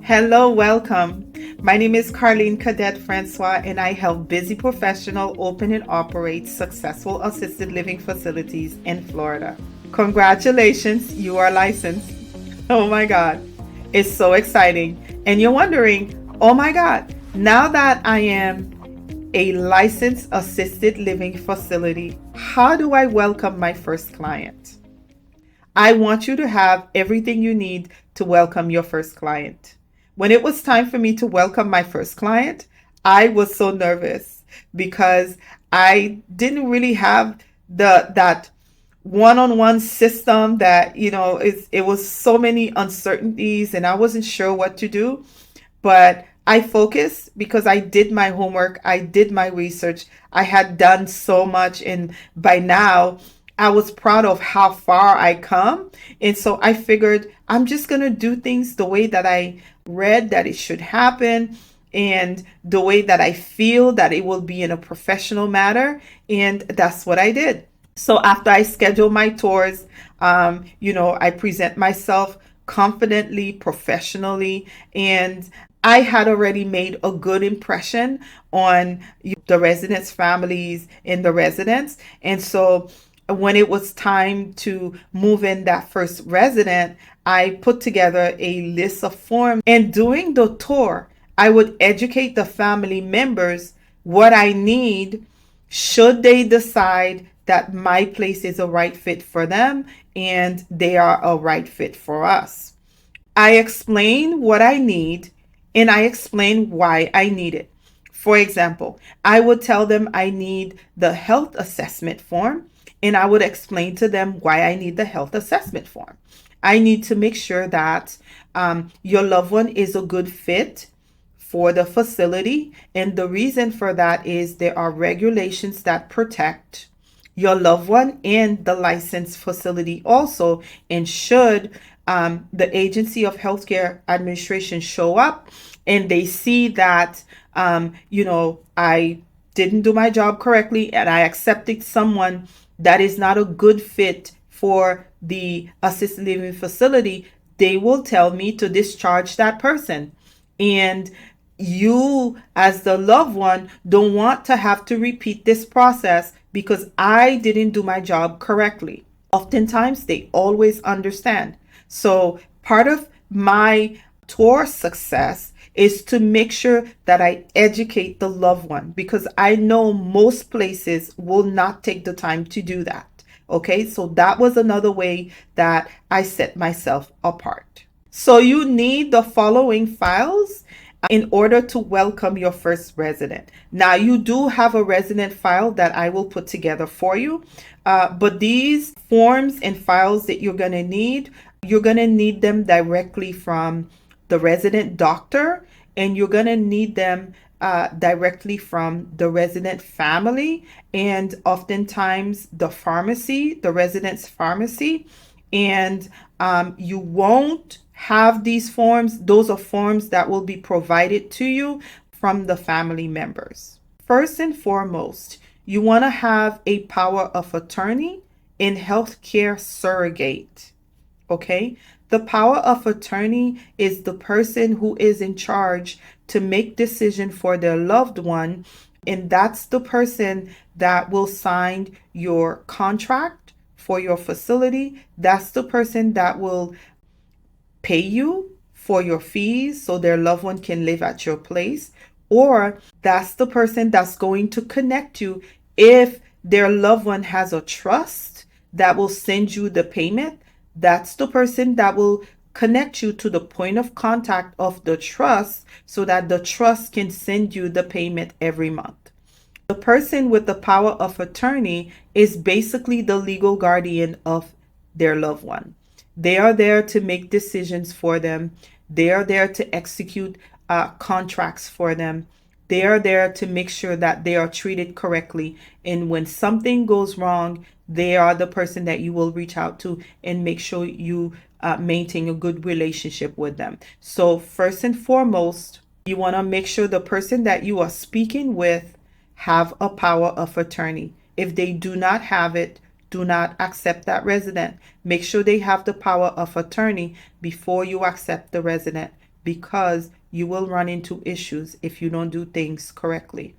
Hello, welcome. My name is Carlene Cadet Francois, and I help busy professionals open and operate successful assisted living facilities in Florida. Congratulations, you are licensed. Oh my God, it's so exciting. And you're wondering, oh my God, now that I am a licensed assisted living facility, how do I welcome my first client? I want you to have everything you need to welcome your first client. When it was time for me to welcome my first client, I was so nervous because I didn't really have that one-on-one system that, it was so many uncertainties and I wasn't sure what to do. But I focused because I did my homework, I did my research, I had done so much, and by now I was proud of how far I come. And so I figured I'm just going to do things the way that I read that it should happen and the way that I feel that it will be in a professional manner. And that's what I did. So after I schedule my tours, I present myself confidently, professionally, and I had already made a good impression on the residents' families and the residents. And so when it was time to move in that first resident, I put together a list of forms. And during the tour, I would educate the family members what I need should they decide that my place is a right fit for them and they are a right fit for us. I explain what I need and I explain why I need it. For example, I would tell them I need the health assessment form and I would explain to them why I need the health assessment form. I need to make sure that your loved one is a good fit for the facility. And the reason for that is there are regulations that protect your loved one and the licensed facility also. And should the Agency of Healthcare Administration show up and they see that, I didn't do my job correctly and I accepted someone that is not a good fit for the assisted living facility, they will tell me to discharge that person. And you, as the loved one, don't want to have to repeat this process because I didn't do my job correctly. Oftentimes, they always understand. So, part of my tour success is to make sure that I educate the loved one because I know most places will not take the time to do that. Okay, so that was another way that I set myself apart. So you need the following files in order to welcome your first resident. Now, you do have a resident file that I will put together for you, but these forms and files that you're going to need them directly from the resident doctor, and you're going to need them directly from the resident family and oftentimes the pharmacy, the resident's pharmacy. And you won't have these forms. Those are forms that will be provided to you from the family members. First and foremost, you want to have a power of attorney in healthcare surrogate. Okay? The power of attorney is the person who is in charge to make decision for their loved one, and that's the person that will sign your contract for your facility. That's the person that will pay you for your fees so their loved one can live at your place, or that's the person that's going to connect you if their loved one has a trust that will send you the payment. That's the person that will connect you to the point of contact of the trust so that the trust can send you the payment every month. The person with the power of attorney is basically the legal guardian of their loved one. They are there to make decisions for them. They are there to execute contracts for them. They are there to make sure that they are treated correctly. And when something goes wrong, they are the person that you will reach out to and make sure you maintain a good relationship with them. So first and foremost, you want to make sure the person that you are speaking with have a power of attorney. If they do not have it, do not accept that resident. Make sure they have the power of attorney before you accept the resident, because you will run into issues if you don't do things correctly.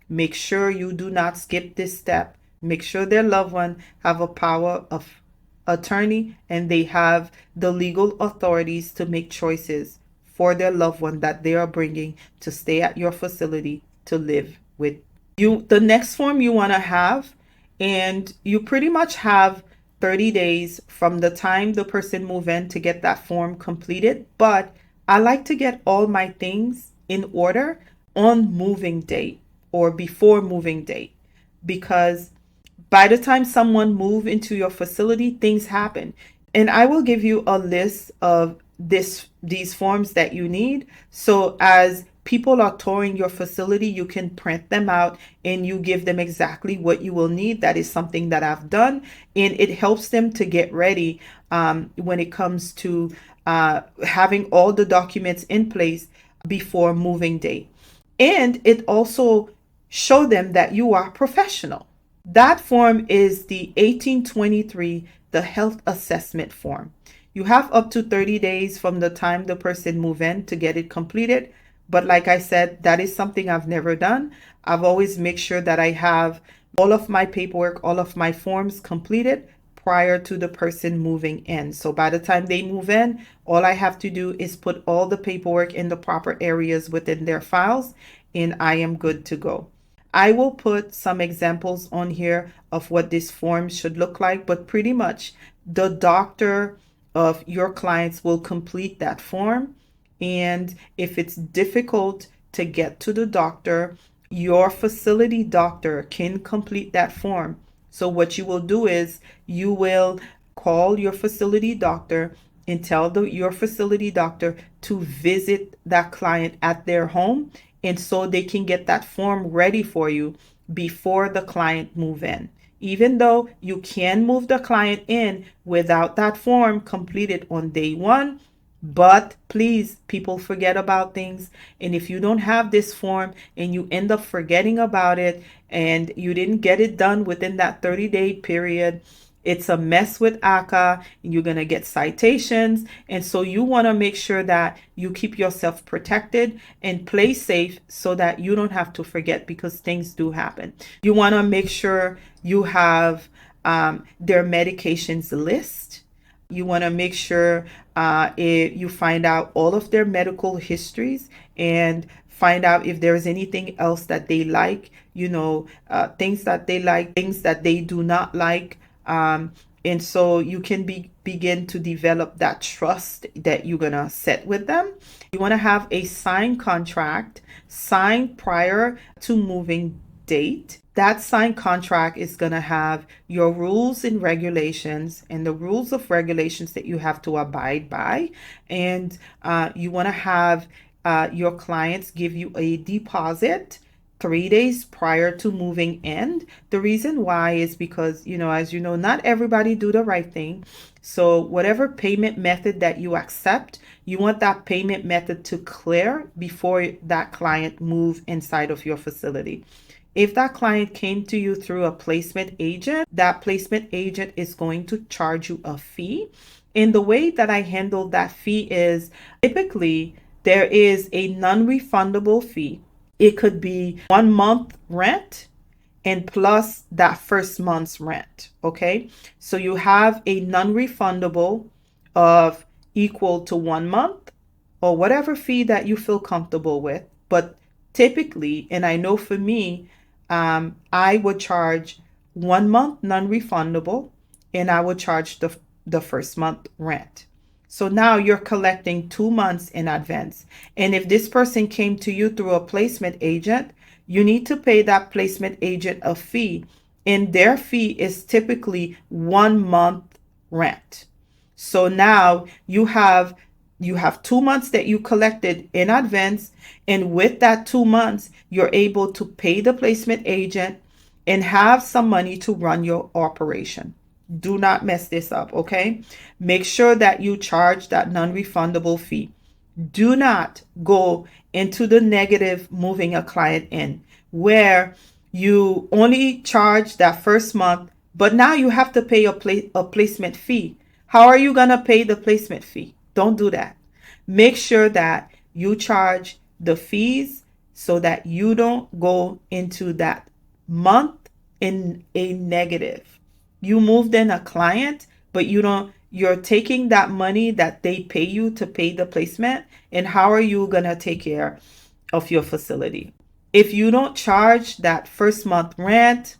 Make sure you do not skip this step. Make sure their loved one have a power of attorney and they have the legal authorities to make choices for their loved one that they are bringing to stay at your facility to live with you. The next form you want to have, and you pretty much have 30 days from the time the person move in to get that form completed, but I like to get all my things in order on moving date or before moving date, because by the time someone move into your facility, things happen. And I will give you a list of these forms that you need. So as people are touring your facility, you can print them out and you give them exactly what you will need. That is something that I've done, and it helps them to get ready when it comes to having all the documents in place before moving day. And it also show them that you are professional. That form is the 1823, the health assessment form. You have up to 30 days from the time the person move in to get it completed. But like I said, that is something I've never done. I've always make sure that I have all of my paperwork, all of my forms completed prior to the person moving in. So by the time they move in, all I have to do is put all the paperwork in the proper areas within their files, and I am good to go. I will put some examples on here of what this form should look like, but pretty much the doctor of your clients will complete that form. And if it's difficult to get to the doctor, your facility doctor can complete that form. So what you will do is you will call your facility doctor and tell your facility doctor to visit that client at their home, and so they can get that form ready for you before the client move in. Even though you can move the client in without that form completed on day one, but please, people forget about things. And if you don't have this form and you end up forgetting about it and you didn't get it done within that 30-day period, it's a mess with ACA. You're going to get citations. And so you want to make sure that you keep yourself protected and play safe so that you don't have to forget, because things do happen. You want to make sure you have their medications list. You want to make sure you find out all of their medical histories and find out if there's anything else that they like, things that they like, things that they do not like. And so you can begin to develop that trust that you're going to set with them. You want to have a signed contract signed prior to moving date. That signed contract is going to have your rules and regulations and the rules of regulations that you have to abide by. And you want to have your clients give you a deposit 3 days prior to moving in. The reason why is because, as you know, not everybody do the right thing. So whatever payment method that you accept, you want that payment method to clear before that client move inside of your facility. If that client came to you through a placement agent, that placement agent is going to charge you a fee. And the way that I handle that fee is typically there is a non-refundable fee. It could be 1 month rent and plus that first month's rent. Okay. So you have a non-refundable of equal to 1 month or whatever fee that you feel comfortable with. But typically, and I know for me, I would charge 1 month non-refundable and I would charge the first month rent. So now you're collecting 2 months in advance. And if this person came to you through a placement agent, you need to pay that placement agent a fee. And their fee is typically 1 month rent. So now you have 2 months that you collected in advance. And with that 2 months, you're able to pay the placement agent and have some money to run your operation. Do not mess this up, okay? Make sure that you charge that non-refundable fee. Do not go into the negative moving a client in where you only charge that first month, but now you have to pay a placement fee. How are you going to pay the placement fee? Don't do that. Make sure that You charge the fees so that you don't go into that month in a negative. You moved in a client, but you're taking that money that they pay you to pay the placement, and how are you going to take care of your facility? If you don't charge that first month rent,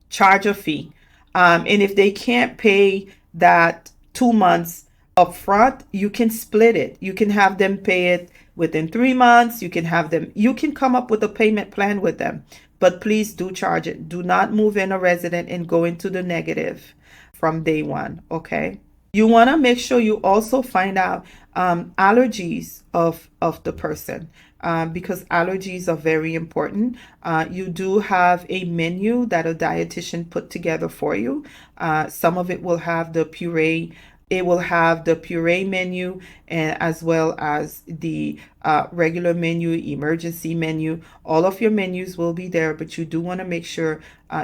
charge a fee. And if they can't pay that 2 months upfront, you can split it. You can have them pay it within 3 months. You can come up with a payment plan with them. But please do charge it. Do not move in a resident and go into the negative from day one, okay? You want to make sure you also find out allergies of the person, because allergies are very important. You do have a menu that a dietitian put together for you. Some of it will have the puree. It will have the puree menu, and as well as the regular menu, emergency menu. All of your menus will be there, but you do want to make sure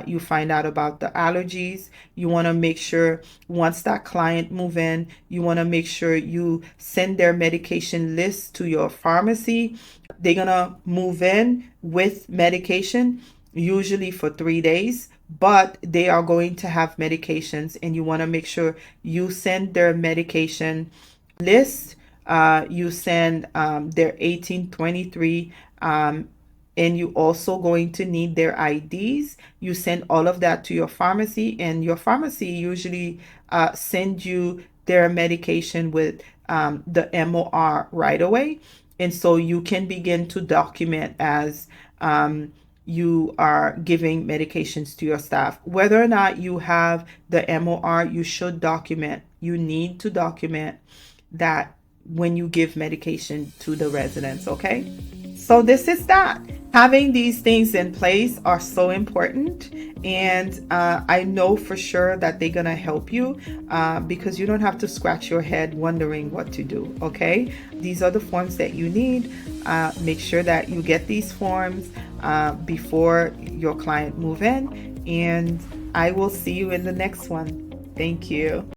you find out about the allergies. You want to make sure once that client move in, you want to make sure you send their medication list to your pharmacy. They're going to move in with medication, usually for 3 days, but they are going to have medications, and you want to make sure you send their medication list. You send their 1823, and you also going to need their IDs. You send all of that to your pharmacy, and your pharmacy usually send you their medication with the MOR right away. And so you can begin to document as you are giving medications to your staff. Whether or not you have the MOR, you should document. You need to document that when you give medication to the residents, okay? So this is that. Having these things in place are so important, and I know for sure that they're gonna help you because you don't have to scratch your head wondering what to do, okay? These are the forms that you need. Make sure that you get these forms before your client move in, and I will see you in the next one. Thank you.